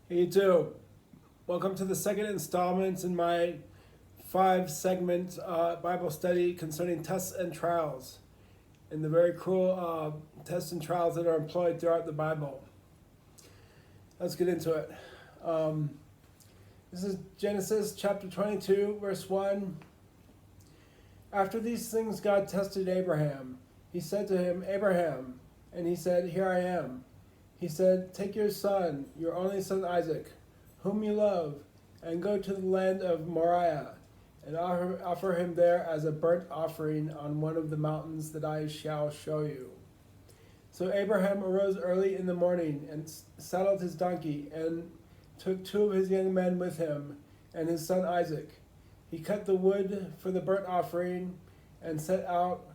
Hey, you too. Welcome to the second installment in my 5 segment Bible study concerning tests and trials and the very cruel tests and trials that are employed throughout the Bible. Let's get into it. Um, this is Genesis chapter 22, verse 1. After these things, God tested Abraham. He said to him, Abraham, and he said, Here I am. He said, Take your son, your only son Isaac, whom you love, and go to the land of Moriah, and offer him there as a burnt offering on one of the mountains that I shall show you. So Abraham arose early in the morning and saddled his donkey, and took 2 of his young men with him, and his son Isaac. He cut the wood for the burnt offering, and set out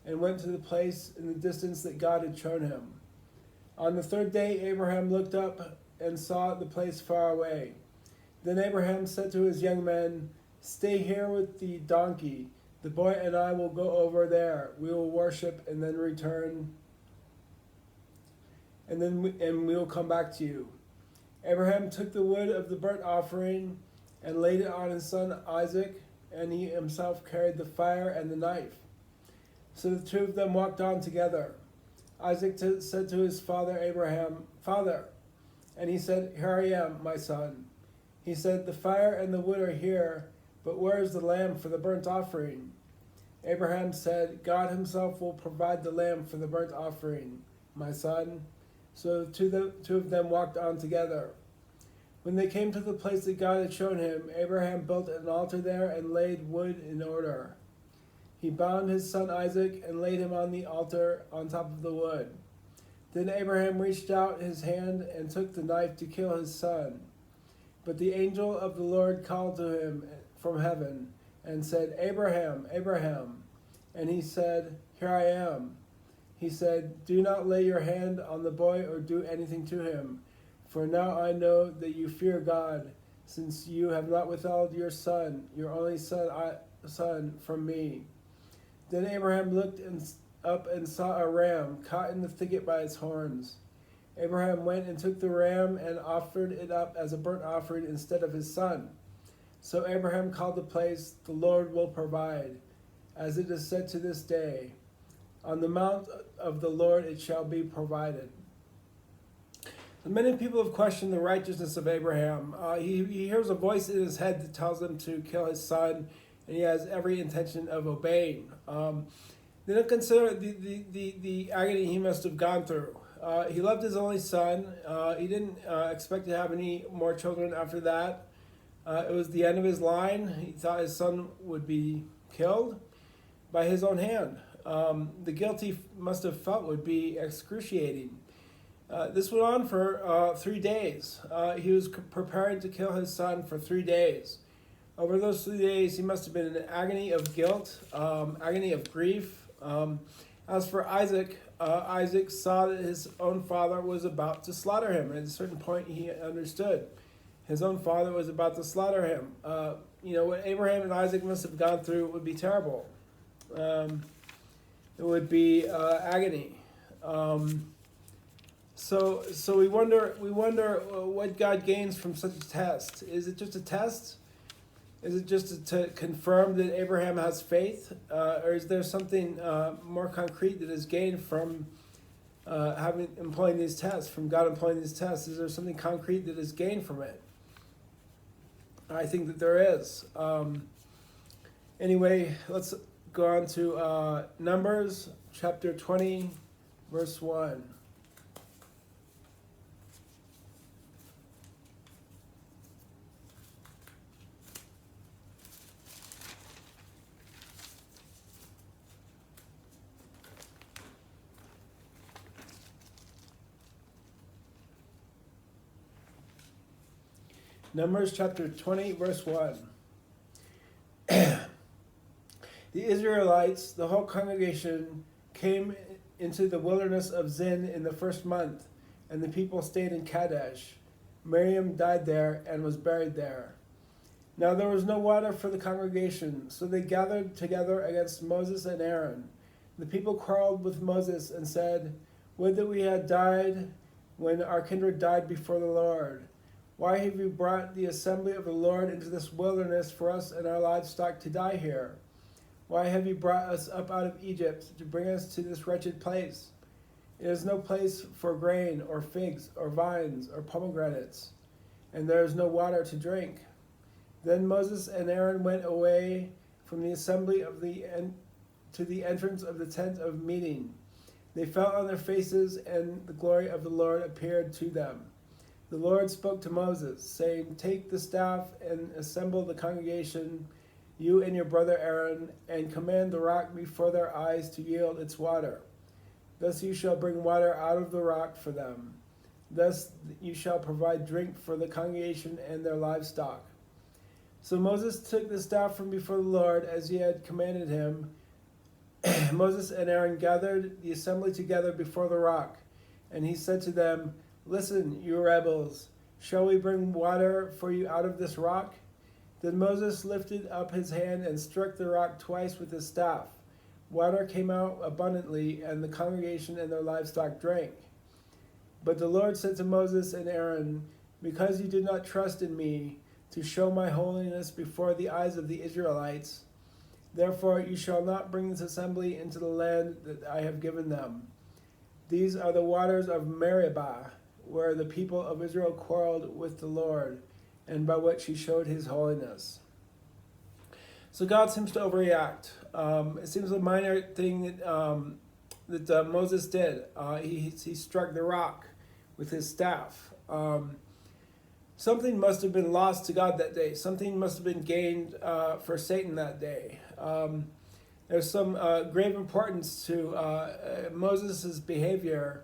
and went to the place in the distance that God had shown him. On the 3rd day, Abraham looked up and saw the place far away. Then Abraham said to his young men, Stay here with the donkey. The boy and I will go over there. We will worship and then return, and we will come back to you. Abraham took the wood of the burnt offering and laid it on his son Isaac, and he himself carried the fire and the knife. So the 2 of them walked on together. Isaac said to his father Abraham, Father. And he said, Here I am, my son. He said, The fire and the wood are here, but where is the lamb for the burnt offering? Abraham said, God himself will provide the lamb for the burnt offering, my son. So the two of them walked on together. When they came to the place that God had shown him, Abraham built an altar there and laid wood in order. He bound his son Isaac and laid him on the altar on top of the wood. Then Abraham reached out his hand and took the knife to kill his son. But the angel of the Lord called to him from heaven and said, Abraham, Abraham. And he said, Here I am. He said, Do not lay your hand on the boy or do anything to him, for now I know that you fear God, since you have not withheld your son, your only son, from me. Then Abraham looked up and saw a ram caught in the thicket by its horns. Abraham went and took the ram and offered it up as a burnt offering instead of his son. So Abraham called the place, The Lord will provide, as it is said to this day, On the mount of the Lord it shall be provided. Many people have questioned the righteousness of Abraham. He hears a voice in his head that tells him to kill his son, and he has every intention of obeying. They don't consider the agony he must have gone through. He loved his only son. He didn't expect to have any more children after that. It was the end of his line. He thought his son would be killed by his own hand. The guilt he must have felt would be excruciating. This went on for 3 days. He was preparing to kill his son for 3 days. Over those 3 days, he must have been in an agony of guilt, agony of grief. As for Isaac, Isaac saw that his own father was about to slaughter him. At a certain point, he understood his own father was about to slaughter him. What Abraham and Isaac must have gone through would be terrible. It would be agony. So we wonder what God gains from such a test. Is it just a test? Is it just to confirm that Abraham has faith, or is there something more concrete that is gained from employing these tests? From God employing these tests, is there something concrete that is gained from it? I think that there is. Anyway, let's go on to Numbers chapter 20, verse 1. Numbers chapter 20, verse 1. The Israelites, the whole congregation, came into the wilderness of Zin in the 1st month, and the people stayed in Kadesh. Miriam died there and was buried there. Now there was no water for the congregation, so they gathered together against Moses and Aaron. The people quarreled with Moses and said, Would that we had died when our kindred died before the Lord. Why have you brought the assembly of the Lord into this wilderness for us and our livestock to die here? Why have you brought us up out of Egypt to bring us to this wretched place? It is no place for grain, or figs, or vines, or pomegranates, and there is no water to drink. Then Moses and Aaron went away from the assembly to the entrance of the tent of meeting. They fell on their faces, and the glory of the Lord appeared to them. The Lord spoke to Moses, saying, "Take the staff and assemble the congregation, you and your brother Aaron, and command the rock before their eyes to yield its water. Thus you shall bring water out of the rock for them. Thus you shall provide drink for the congregation and their livestock." So Moses took the staff from before the Lord as he had commanded him. Moses and Aaron gathered the assembly together before the rock, and he said to them, "Listen, you rebels, shall we bring water for you out of this rock?" Then Moses lifted up his hand and struck the rock twice with his staff. Water came out abundantly, and the congregation and their livestock drank. But the Lord said to Moses and Aaron, "Because you did not trust in me to show my holiness before the eyes of the Israelites, therefore you shall not bring this assembly into the land that I have given them. These are the waters of Meribah, where the people of Israel quarreled with the Lord, and by which he showed his holiness." So God seems to overreact. It seems a minor thing that Moses did. He struck the rock with his staff. Something must have been lost to God that day. Something must have been gained for Satan that day. There's some grave importance to Moses' behavior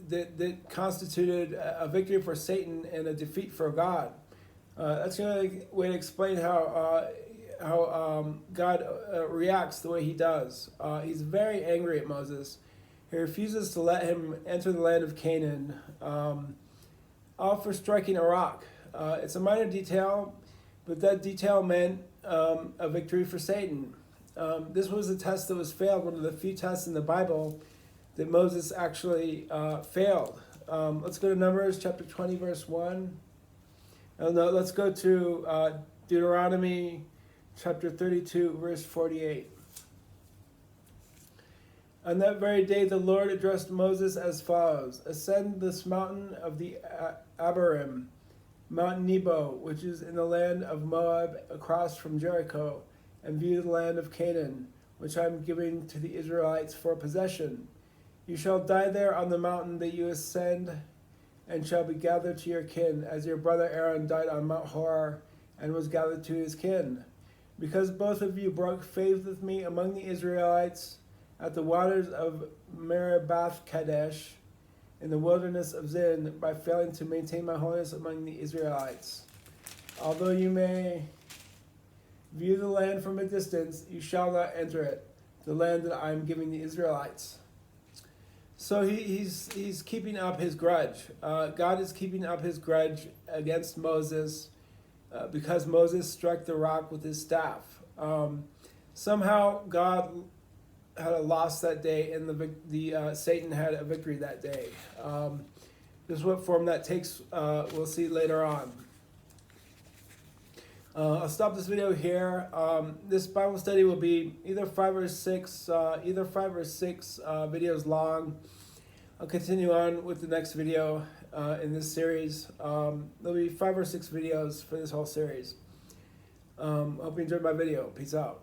that constituted a victory for Satan and a defeat for God. That's the only way to explain how God reacts the way he does. He's very angry at Moses. He refuses to let him enter the land of Canaan, all for striking a rock. It's a minor detail, but that detail meant a victory for Satan. This was a test that was failed, one of the few tests in the Bible that Moses actually failed. Let's go to Numbers chapter 20, verse 1. No, let's go to Deuteronomy chapter 32, verse 48. On that very day the Lord addressed Moses as follows: "Ascend this mountain of the Abarim, Mount Nebo, which is in the land of Moab across from Jericho, and view the land of Canaan, which I am giving to the Israelites for possession. You shall die there on the mountain that you ascend, and shall be gathered to your kin, as your brother Aaron died on Mount Hor, and was gathered to his kin. Because both of you broke faith with me among the Israelites at the waters of Meribah Kadesh, in the wilderness of Zin, by failing to maintain my holiness among the Israelites. Although you may view the land from a distance, you shall not enter it, the land that I am giving the Israelites." So he's keeping up his grudge. God is keeping up his grudge against Moses because Moses struck the rock with his staff. Somehow God had a loss that day, and Satan had a victory that day. This is what form that takes. We'll see later on. I'll stop this video here. This Bible study will be either five or six videos long. I'll continue on with the next video in this series. There'll be 5 or 6 videos for this whole series. Hope you enjoyed my video. Peace out.